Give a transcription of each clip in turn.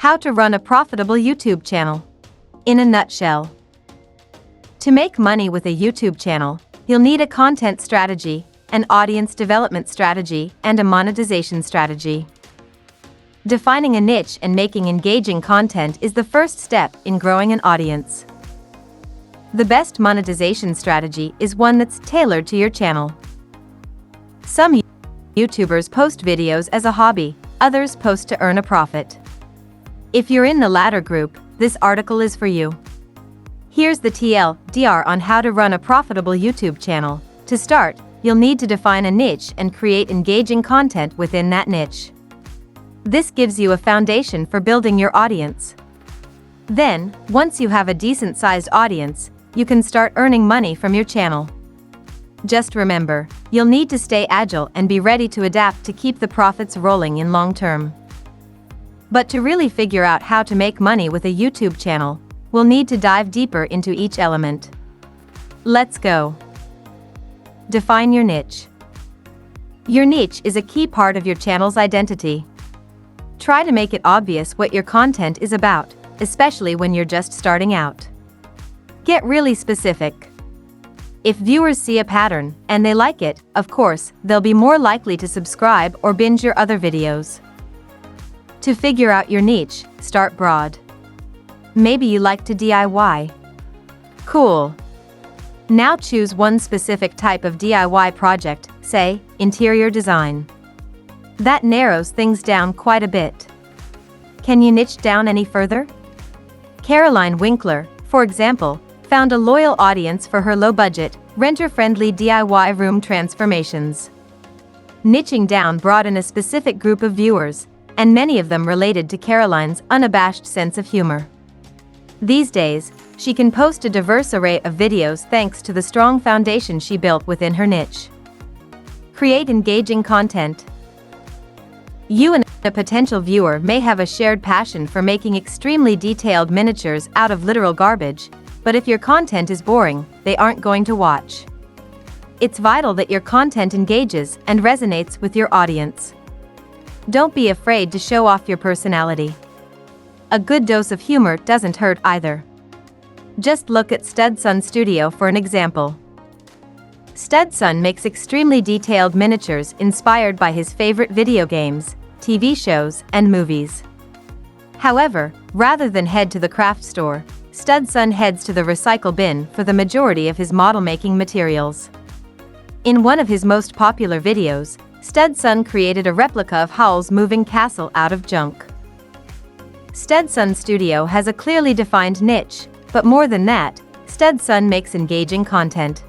How to run a profitable YouTube channel. In a nutshell. To make money with a YouTube channel, you'll need a content strategy, an audience development strategy, and a monetization strategy. Defining a niche and making engaging content is the first step in growing an audience. The best monetization strategy is one that's tailored to your channel. Some YouTubers post videos as a hobby, others post to earn a profit. If you're in the latter group, this article is for you. Here's the TLDR on how to run a profitable YouTube channel. To start, you'll need to define a niche and create engaging content within that niche. This gives you a foundation for building your audience. Then, once you have a decent-sized audience, you can start earning money from your channel. Just remember, you'll need to stay agile and be ready to adapt to keep the profits rolling in long term. But to really figure out how to make money with a YouTube channel, we'll need to dive deeper into each element. Let's go. Define your niche. Your niche is a key part of your channel's identity. Try to make it obvious what your content is about, especially when you're just starting out. Get really specific. If viewers see a pattern, and they like it, of course, they'll be more likely to subscribe or binge your other videos. To figure out your niche, start broad. Maybe you like to DIY. Cool. Now choose one specific type of DIY project, say, interior design. That narrows things down quite a bit. Can you niche down any further? Caroline Winkler, for example, found a loyal audience for her low-budget, renter-friendly DIY room transformations. Niching down brought in a specific group of viewers, and many of them related to Caroline's unabashed sense of humor. These days, she can post a diverse array of videos thanks to the strong foundation she built within her niche. Create engaging content. You and a potential viewer may have a shared passion for making extremely detailed miniatures out of literal garbage, but if your content is boring, they aren't going to watch. It's vital that your content engages and resonates with your audience. Don't be afraid to show off your personality. A good dose of humor doesn't hurt either. Just look at Studson Studio for an example. Studson makes extremely detailed miniatures inspired by his favorite video games, TV shows, and movies. However, rather than head to the craft store, Studson heads to the recycle bin for the majority of his model-making materials. In one of his most popular videos, Studson created a replica of Howl's moving castle out of junk. Studson Studio has a clearly defined niche, but more than that, Studson makes engaging content.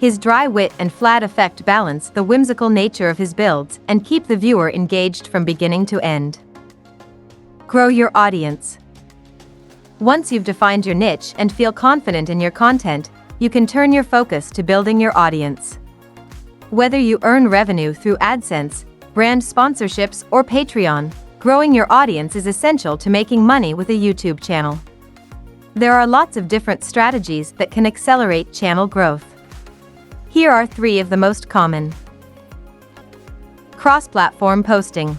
His dry wit and flat effect balance the whimsical nature of his builds and keep the viewer engaged from beginning to end. Grow your audience. Once you've defined your niche and feel confident in your content, you can turn your focus to building your audience. Whether you earn revenue through AdSense, brand sponsorships, or Patreon, growing your audience is essential to making money with a YouTube channel. There are lots of different strategies that can accelerate channel growth. Here are 3 of the most common. Cross-platform posting.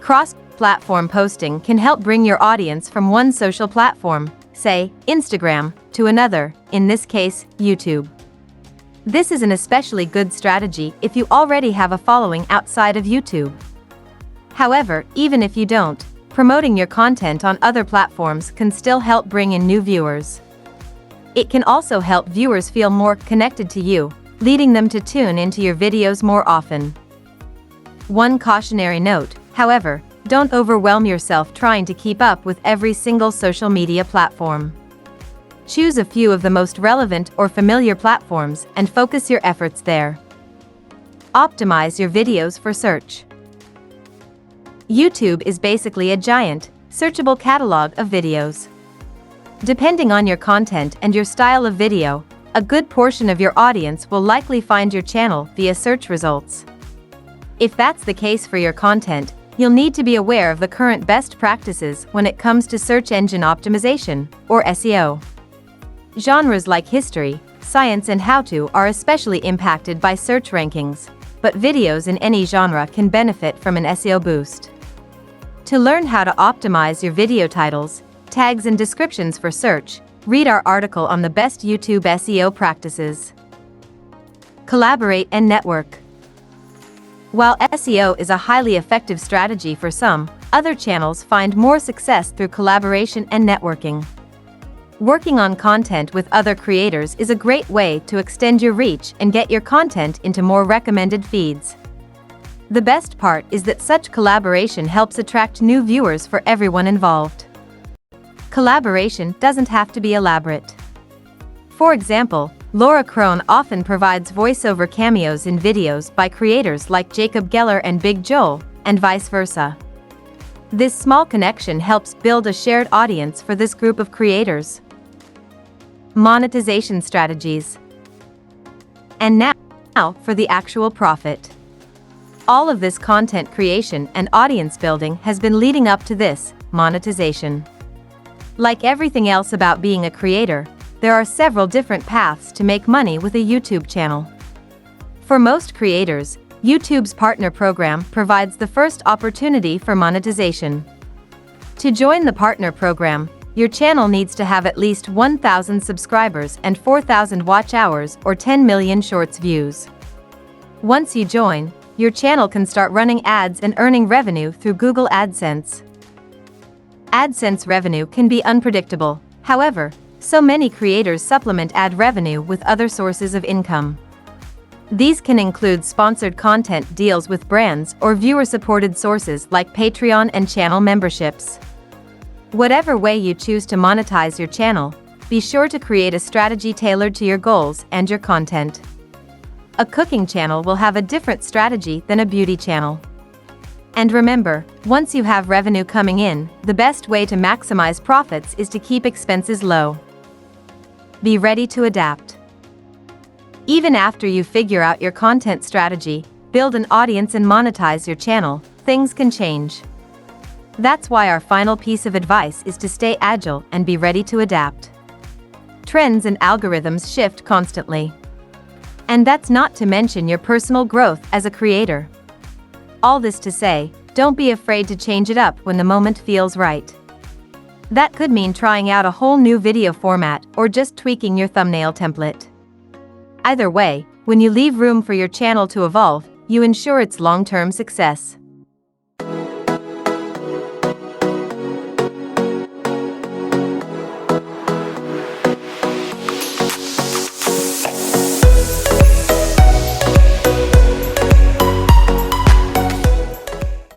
Cross-platform posting can help bring your audience from one social platform, say, Instagram, to another, in this case, YouTube. This is an especially good strategy if you already have a following outside of YouTube. However, even if you don't, promoting your content on other platforms can still help bring in new viewers. It can also help viewers feel more connected to you, leading them to tune into your videos more often. One cautionary note, however, don't overwhelm yourself trying to keep up with every single social media platform. Choose a few of the most relevant or familiar platforms and focus your efforts there. Optimize your videos for search. YouTube is basically a giant, searchable catalog of videos. Depending on your content and your style of video, a good portion of your audience will likely find your channel via search results. If that's the case for your content, you'll need to be aware of the current best practices when it comes to search engine optimization, or SEO. Genres like history, science, and how-to are especially impacted by search rankings, but videos in any genre can benefit from an SEO boost. To learn how to optimize your video titles, tags and descriptions for search, read our article on the best YouTube SEO practices. Collaborate and network. While SEO is a highly effective strategy for some, other channels find more success through collaboration and networking. Working on content with other creators is a great way to extend your reach and get your content into more recommended feeds. The best part is that such collaboration helps attract new viewers for everyone involved. Collaboration doesn't have to be elaborate. For example, Laura Crone often provides voiceover cameos in videos by creators like Jacob Geller and Big Joel, and vice versa. This small connection helps build a shared audience for this group of creators. Monetization strategies. And now for the actual profit. All of this content creation and audience building has been leading up to this, monetization. Like everything else about being a creator, there are several different paths to make money with a YouTube channel. For most creators, YouTube's partner program provides the first opportunity for monetization. To join the partner program, your channel needs to have at least 1,000 subscribers and 4,000 watch hours or 10 million shorts views. Once you join, your channel can start running ads and earning revenue through Google AdSense. AdSense revenue can be unpredictable, however, so many creators supplement ad revenue with other sources of income. These can include sponsored content deals with brands or viewer-supported sources like Patreon and channel memberships. Whatever way you choose to monetize your channel, be sure to create a strategy tailored to your goals and your content. A cooking channel will have a different strategy than a beauty channel. And remember, once you have revenue coming in, the best way to maximize profits is to keep expenses low. Be ready to adapt. Even after you figure out your content strategy, build an audience and monetize your channel, things can change. That's why our final piece of advice is to stay agile and be ready to adapt. Trends and algorithms shift constantly. And that's not to mention your personal growth as a creator. All this to say, don't be afraid to change it up when the moment feels right. That could mean trying out a whole new video format or just tweaking your thumbnail template. Either way, when you leave room for your channel to evolve, you ensure its long-term success.